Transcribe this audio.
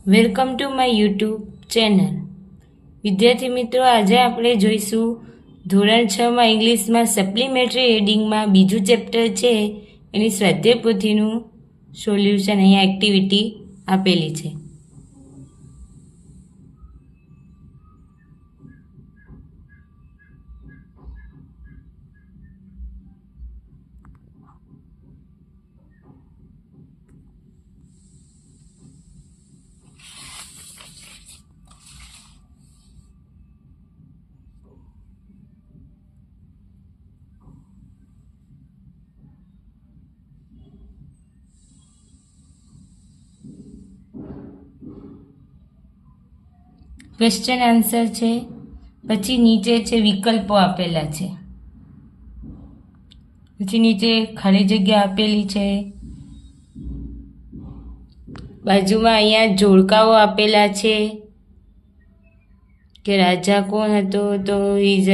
Welcome to my YouTube channel. વિદ્યાર્થી મિત્રો, આજે આપણે જોઈશું ધોરણ 6માં ઇંગ્લિશમાં સપ્લિમેટરી રીડિંગમાં બીજું ચેપ્ટર છે એની સ્વાધ્યાય પોથીનું સોલ્યુશન. અહીંયા એક્ટિવિટી આપેલી છે. ક્વેશ્ચન આન્સર છે, પછી નીચે છે વિકલ્પો આપેલા છે, પછી નીચે ખાલી જગ્યા આપેલી છે, બાજુમાં અહીંયા જોડકાઓ આપેલા છે કે રાજા કોણ હતો, તો ઇઝ